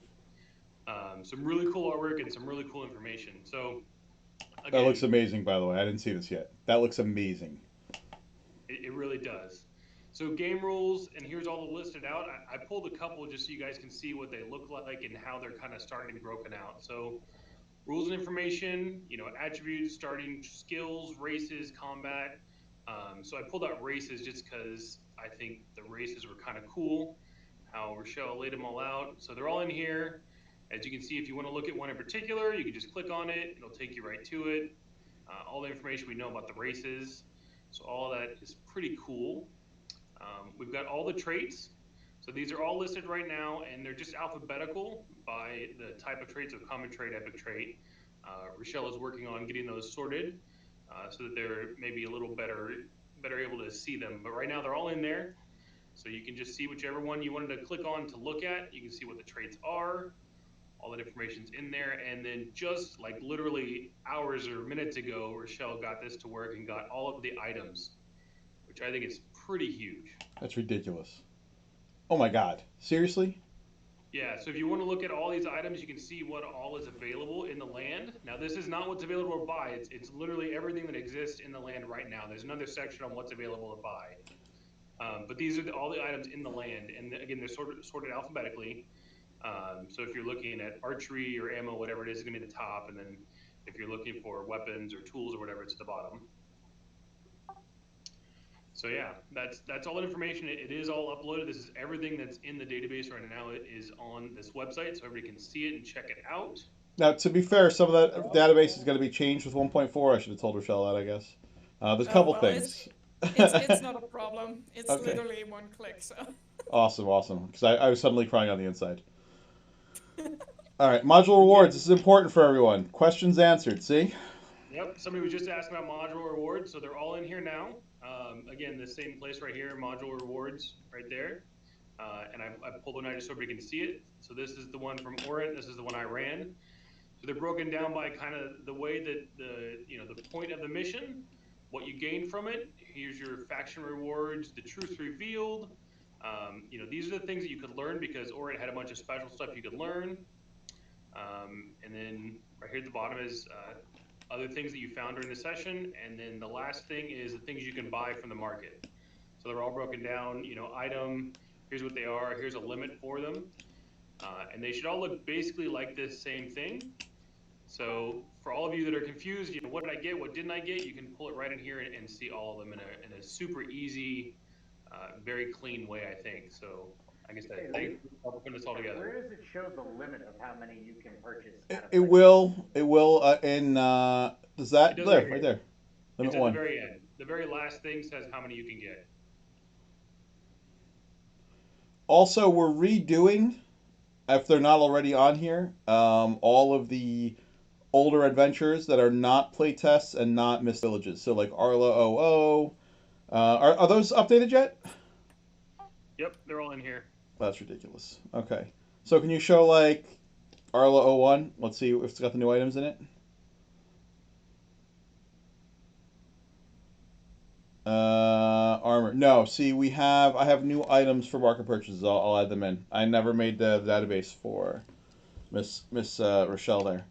Some really cool artwork and some really cool information. So again, that looks amazing, by the way. I didn't see this yet. That looks amazing. It really does. So game rules, and here's all the listed out. I pulled a couple just so you guys can see what they look like and how they're kind of starting to be broken out. So rules and information, attributes, starting skills, races, combat. So I pulled out races just because I think the races were kind of cool, how Rochelle laid them all out. So they're all in here. As you can see, if you want to look at one in particular, you can just click on it. It'll take you right to it. All the information we know about the races. So all that is pretty cool. We've got all the traits. So these are all listed right now, and they're just alphabetical by the type of traits of common trait, epic trait. Rochelle is working on getting those sorted so that they're maybe a little better able to see them. But right now they're all in there. So you can just see whichever one you wanted to click on to look at. You can see what the traits are. All that information's in there. And then just like literally hours or minutes ago, Rochelle got this to work and got all of the items, which I think is pretty huge. That's ridiculous. Oh my God. Seriously? Yeah, so if you want to look at all these items, you can see what all is available in the land. Now, this is not what's available to buy. It's literally everything that exists in the land right now. There's another section on what's available to buy. But these are all the items in the land. And again, they're sorted alphabetically. So if you're looking at archery or ammo, whatever it is going to be the top. And then if you're looking for weapons or tools or whatever, it's at the bottom. So yeah, that's all that information. It is all uploaded. This is everything that's in the database right now. It is on this website, so everybody can see it and check it out. Now, to be fair, some of that database is going to be changed with 1.4. I should have told Rochelle that, I guess. There's a couple things. It's not a problem. It's okay. Literally one click. So. Awesome. Because I was suddenly crying on the inside. All right, module rewards. This is important for everyone. Questions answered. See? Yep. Somebody was just asking about module rewards, so they're all in here now. Again, the same place right here, module rewards, right there. And I pulled one out just so everybody can see it. So this is the one from Orient. This is the one I ran. So they're broken down by kind of the way that the point of the mission, what you gain from it. Here's your faction rewards, the truth revealed. These are the things that you could learn because Orient had a bunch of special stuff you could learn. And then right here at the bottom is other things that you found during the session. And then the last thing is the things you can buy from the market. So they're all broken down, item, here's what they are, here's a limit for them. And they should all look basically like this same thing. So for all of you that are confused, what did I get, what didn't I get, you can pull it right in here and see all of them in a super easy, very clean way, I think. So like I said, thanks for putting this all together. Where does it show the limit of how many you can purchase? It will. In does that It does there right there? Limit It's at one. the very end. The very last thing says how many you can get. Also, we're redoing, if they're not already on here, all of the older adventures that are not playtests and not Mist Villages. So like Arla OO. Are those updated yet? Yep, they're all in here. That's ridiculous. Okay. So can you show like Arla 01? Let's see if it's got the new items in it. Armor. No, see, I have new items for market purchases. I'll add them in. I never made the database for Miss Rochelle there.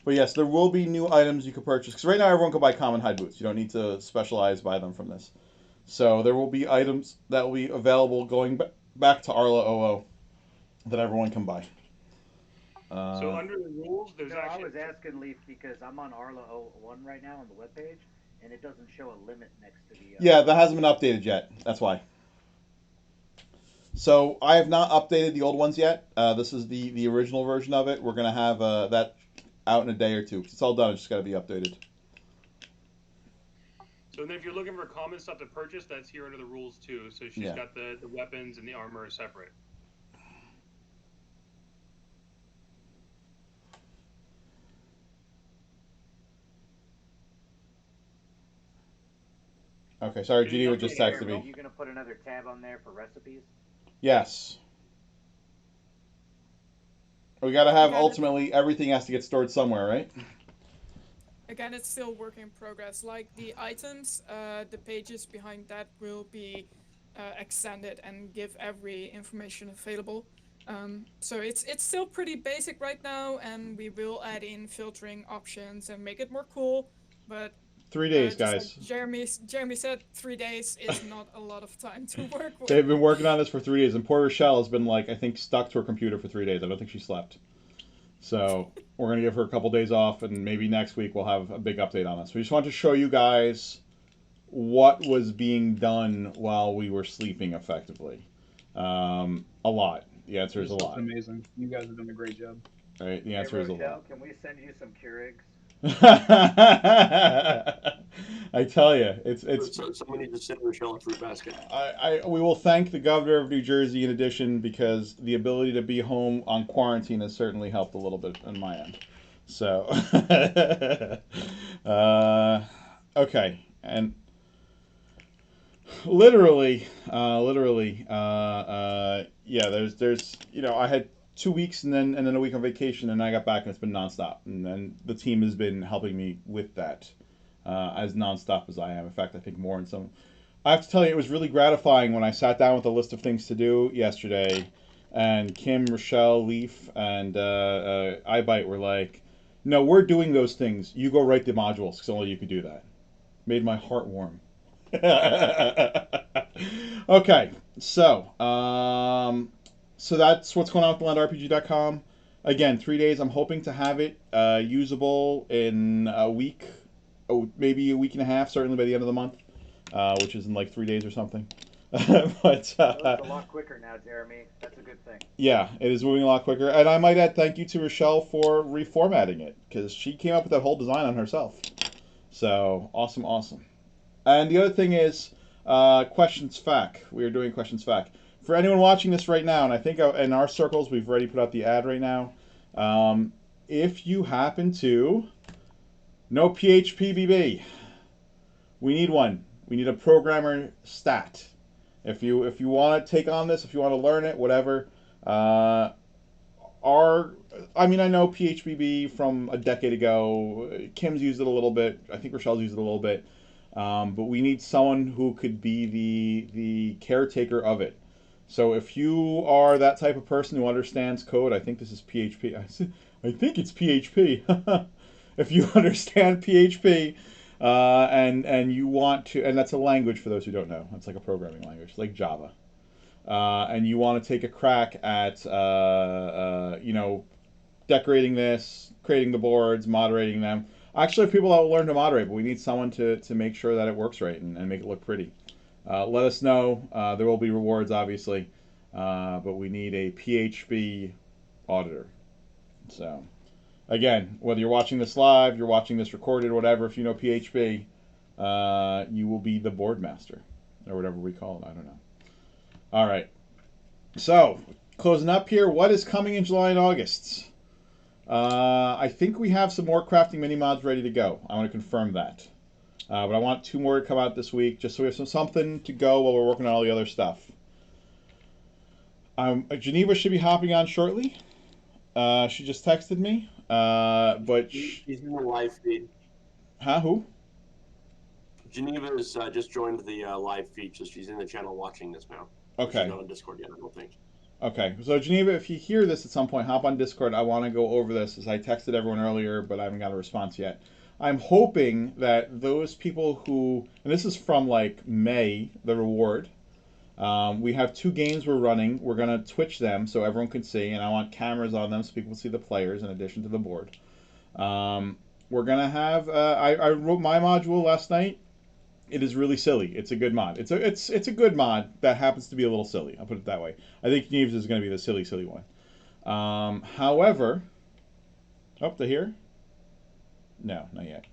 But yes, there will be new items you can purchase. Because right now everyone can buy common hide boots. You don't need to specialize buy them from this. So there will be items that will be available going back to Arla 00 that everyone can buy. So under the rules, there's I actually... was asking Leaf because I'm on Arla 01 right now on the webpage, and it doesn't show a limit next to the... Yeah, that hasn't been updated yet. That's why. So I have not updated the old ones yet. This is the original version of it. We're going to have that out in a day or two. It's all done. It's just got to be updated. So then if you're looking for common stuff to purchase, that's here under the rules too. So she's got the weapons and the armor separate. Okay, sorry, Judy was just texting me. Are you going to put another tab on there for recipes? Yes. We got to have, ultimately, everything has to get stored somewhere, right? Again, it's still work in progress. Like the items, the pages behind that will be extended and give every information available. So it's still pretty basic right now, and we will add in filtering options and make it more cool. But 3 days, guys. Like Jeremy said, 3 days is not a lot of time to work with. They've been working on this for 3 days, and poor Rochelle has been, like, I think, stuck to her computer for 3 days. I don't think she slept. So we're going to give her a couple days off, and maybe next week we'll have a big update on this. We just want to show you guys what was being done while we were sleeping effectively. A lot. The answer is a lot. Amazing. You guys have done a great job. All right, the answer is a lot. Can we send you some Keurigs? I tell you, it's. Someone needs to send Rochelle a fruit basket. We will thank the governor of New Jersey in addition, because the ability to be home on quarantine has certainly helped a little bit on my end. So, okay, and literally, yeah. There's I had 2 weeks and then a week on vacation, and I got back and it's been nonstop. And then the team has been helping me with that, as nonstop as I am. In fact, I think more in some. I have to tell you, it was really gratifying when I sat down with a list of things to do yesterday, and Kim, Rochelle, Leaf, and iBite were like, "No, we're doing those things. You go write the modules, because only you could do that." Made my heart warm. Okay, so. So that's what's going on with landrpg.com. Again, 3 days. I'm hoping to have it usable in a week, maybe a week and a half, certainly by the end of the month, which is in like 3 days or something. But It's a lot quicker now, Jeremy. That's a good thing. Yeah, it is moving a lot quicker. And I might add thank you to Rochelle for reformatting it, because she came up with that whole design on herself. So, awesome, awesome. And the other thing is Questions Fac. We are doing Questions Fac. For anyone watching this right now, and I think in our circles we've already put out the ad right now, If you happen to know PHPBB, we need one. We need a programmer stat. If you want to take on this, if you want to learn it, whatever. I know PHPB from a decade ago. Kim's used it a little bit. I think Rochelle's used it a little bit. But we need someone who could be the caretaker of it. So if you are that type of person who understands code, I think this is PHP. I think it's PHP. If you understand PHP and you want to, and that's a language for those who don't know. It's like a programming language, like Java. And you want to take a crack at, decorating this, creating the boards, moderating them. Actually, people that will learn to moderate, but we need someone to make sure that it works right and make it look pretty. Let us know. There will be rewards, obviously, but we need a PHP auditor. So, again, whether you're watching this live, you're watching this recorded, or whatever, if you know PHP, you will be the board master, or whatever we call it. I don't know. All right. So, closing up here, what is coming in July and August? I think we have some more crafting mini mods ready to go. I want to confirm that. But I want 2 more to come out this week, just so we have something to go while we're working on all the other stuff. Geneva should be hopping on shortly. She just texted me. But She's in the live feed. Huh? Who? Geneva's just joined the live feed, so she's in the channel watching this now. Okay. She's not on Discord yet, I don't think. Okay, so Geneva, if you hear this at some point, hop on Discord. I want to go over this, as I texted everyone earlier, but I haven't got a response yet. I'm hoping that those people who, and this is from like May, the reward. We have 2 games we're running. We're going to Twitch them so everyone can see, and I want cameras on them so people can see the players in addition to the board. We're going to have, I wrote my module last night. It is really silly. It's a good mod. It's a good mod that happens to be a little silly. I'll put it that way. I think Neves is going to be the silly one. However, they're here? No, not yet.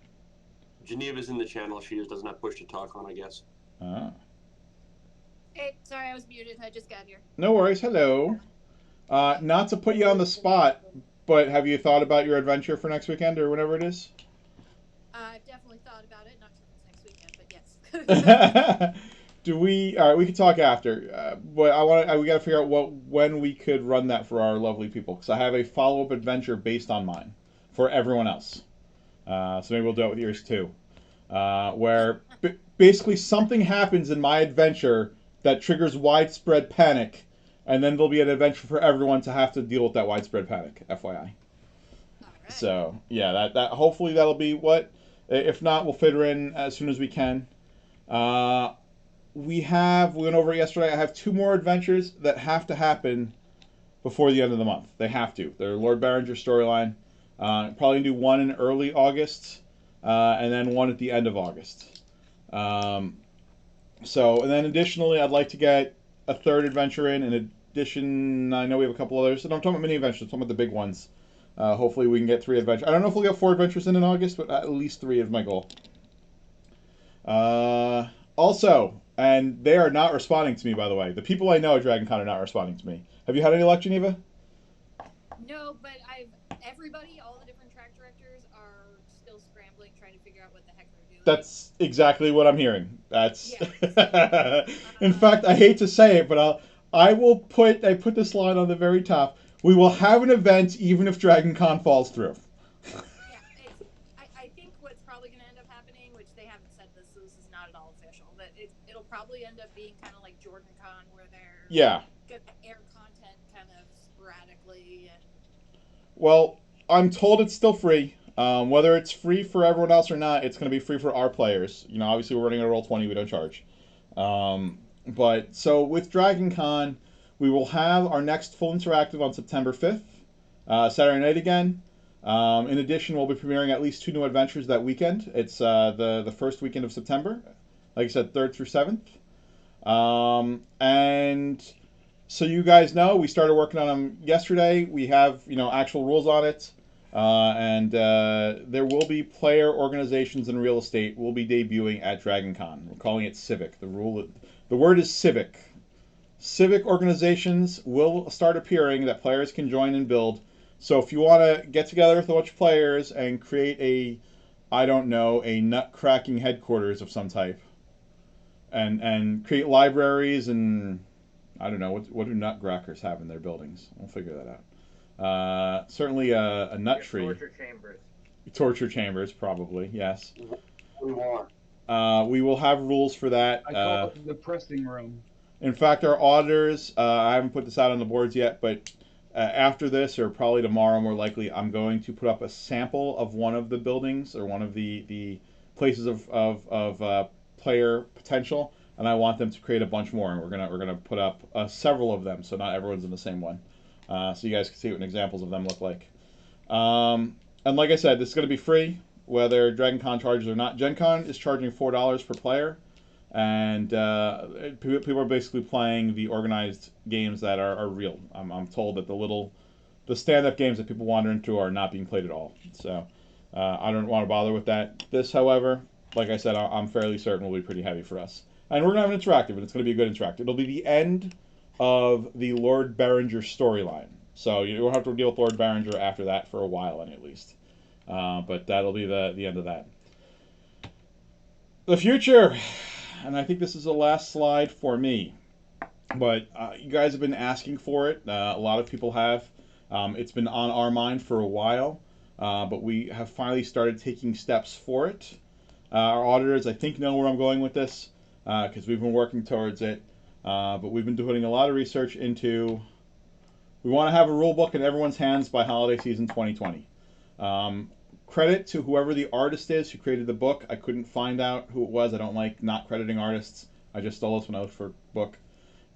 Geneva's in the channel. She just doesn't have push to talk on, I guess. Ah. Hey, sorry, I was muted. I just got here. No worries. Hello. Not to put you on the spot, but have you thought about your adventure for next weekend or whatever it is? I've definitely thought about it. Not sure if it's next weekend, but yes. Do we? All right, we can talk after. But we got to figure out when we could run that for our lovely people, because I have a follow-up adventure based on mine for everyone else. So maybe we'll do it with yours too, where basically something happens in my adventure that triggers widespread panic, and then there'll be an adventure for everyone to have to deal with that widespread panic. FYI. All right. So yeah, that hopefully that'll be what. If not, we'll fit her in as soon as we can. We went over it yesterday. I have 2 more adventures that have to happen before the end of the month. They have to. They're Lord Barringer storyline. Probably gonna do one in early August, and then one at the end of August. And then additionally, I'd like to get a 3rd adventure in addition, I know we have a couple others. And I'm talking about mini adventures. I'm talking about the big ones. Hopefully we can get 3 adventures. I don't know if we'll get 4 adventures in August, but at least 3 is my goal. Also, and they are not responding to me, by the way. The people I know at Dragoncon are not responding to me. Have you had any luck, Geneva? No, but everybody, all the different track directors are still scrambling, trying to figure out what the heck they're doing. That's exactly what I'm hearing. That's. Yeah. In fact, I hate to say it, but I put this line on the very top. We will have an event even if Dragoncon falls through. Yeah, I think what's probably going to end up happening, which they haven't said this, so this is not at all official, but it'll probably end up being kind of like JordanCon, where they're going to air content kind of sporadically. Well, I'm told it's still free. Whether it's free for everyone else or not, it's going to be free for our players. Obviously we're running a Roll20, we don't charge. But so with DragonCon, we will have our next full interactive on September 5th, Saturday night again. In addition, we'll be premiering at least 2 new adventures that weekend. It's the first weekend of September, like I said, 3rd through 7th. And so you guys know, we started working on them yesterday. We have actual rules on it. And there will be player organizations in real estate will be debuting at DragonCon. We're calling it civic. The word is civic. Civic organizations will start appearing that players can join and build So if you want to get together with a bunch of players and create I don't know, a nut cracking headquarters of some type, and create libraries and I don't know what do nutcrackers have in their buildings. We'll figure that out. Certainly a nut tree. Torture chambers. Torture chambers, probably, yes. We want. We will have rules for that. I call it the pressing room. In fact, our auditors, I haven't put this out on the boards yet, but after this, or probably tomorrow more likely, I'm going to put up a sample of one of the buildings or one of the places of player potential, and I want them to create a bunch more, and we're gonna put up several of them, so not everyone's in the same one, so you guys can see what examples of them look like. And like I said, this is going to be free, whether Dragoncon charges or not. Gen Con is charging $4 per player, and people are basically playing the organized games that are real. I'm told that the stand-up games that people wander into are not being played at all. So I don't want to bother with that. This, however, like I said, I'm fairly certain will be pretty heavy for us. And we're going to have an interactive, and it's going to be a good interactive. It'll be the end of the Lord Berenger storyline. So you won't have to deal with Lord Berenger after that for a while, at least. But that'll be the end of that. The future, and I think this is the last slide for me. But you guys have been asking for it. A lot of people have. It's been on our mind for a while, but we have finally started taking steps for it. Our auditors, I think, know where I'm going with this because we've been working towards it. But we've been doing a lot of research into. We want to have a rule book in everyone's hands by holiday season 2020. Credit to whoever the artist is who created the book. I couldn't find out who it was. I don't like not crediting artists. I just stole this one out for a book.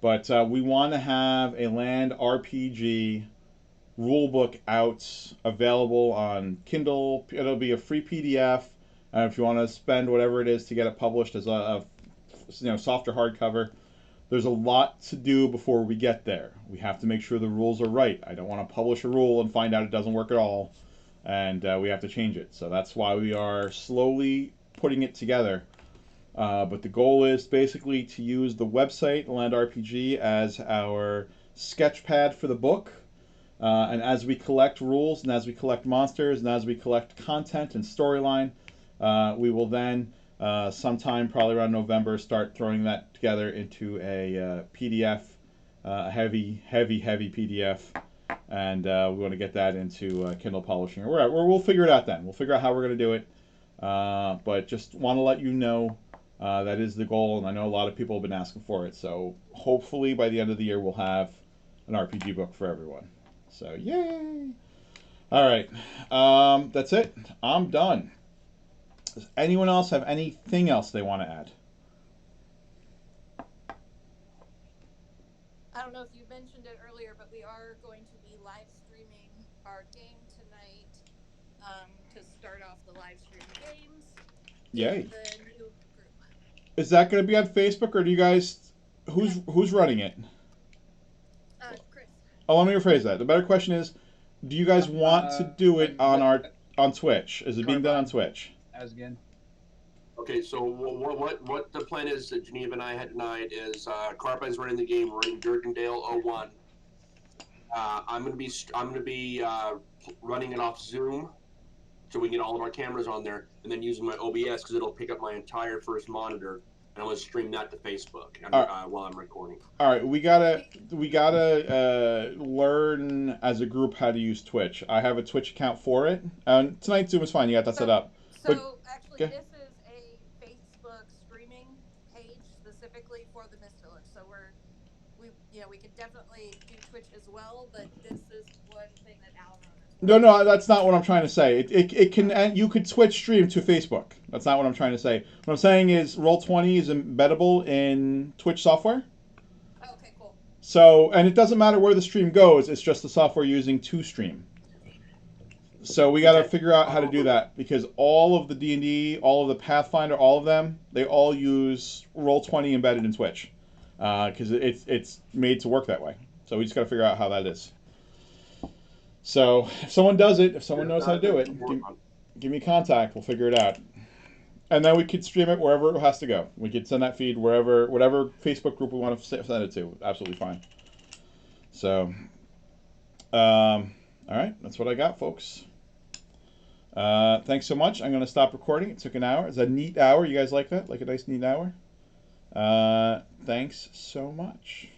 But we want to have a land RPG rule book out, available on Kindle. It'll be a free PDF. If you want to spend whatever it is to get it published as a softer hardcover, there's a lot to do before we get there. We have to make sure the rules are right. I don't want to publish a rule and find out it doesn't work at all, and we have to change it. So that's why we are slowly putting it together. But the goal is basically to use the website, Land RPG, as our sketch pad for the book. And as we collect rules, and as we collect monsters, and as we collect content and storyline, we will then sometime probably around November start throwing that together into a PDF, heavy PDF, and we want to get that into Kindle publishing or wherever. We'll figure it out then. We'll figure out how we're going to do it, but just want to let you know that is the goal, and I know a lot of people have been asking for it, so hopefully by the end of the year we'll have an RPG book for everyone. So yay! All right, that's it. I'm done. Does anyone else have anything else they want to add? I don't know if you mentioned it earlier, but we are going to be live streaming our game tonight to start off the live stream games. Yay! The new group. Is that going to be on Facebook, or do you guys? Who's running it? Chris. Oh, let me rephrase that. The better question is, do you guys want to do it on Twitch? Is it being done on Twitch? As again. Okay, so what the plan is that Geneva and I had tonight is Carpine's running the game, we're running Durgandale 01. I'm gonna be running it off Zoom, so we can get all of our cameras on there, and then using my OBS because it'll pick up my entire first monitor, and I'm gonna stream that to Facebook while I'm recording. All right, we gotta learn as a group how to use Twitch. I have a Twitch account for it, and tonight Zoom is fine. You got that set up. So actually, this is a Facebook streaming page specifically for the Mistiller. So we could definitely do Twitch as well, but this is one thing that Alan owns. No, that's not what I'm trying to say. It can, you could Twitch stream to Facebook. That's not what I'm trying to say. What I'm saying is Roll20 is embeddable in Twitch software. Oh, okay, cool. So, and it doesn't matter where the stream goes. It's just the software using to stream. So we got to figure out how to do that, because all of the D&D, all of the Pathfinder, all of them, they all use Roll20 embedded in Twitch, because it's made to work that way. So we just got to figure out how that is. So if someone does it, if someone knows how to do it, give me contact. We'll figure it out. And then we could stream it wherever it has to go. We could send that feed whatever Facebook group we want to send it to. Absolutely fine. So, All right, that's what I got, folks. Thanks so much. I'm going to stop recording. It took an hour. It's a neat hour. You guys like that? Like a nice neat hour? Thanks so much.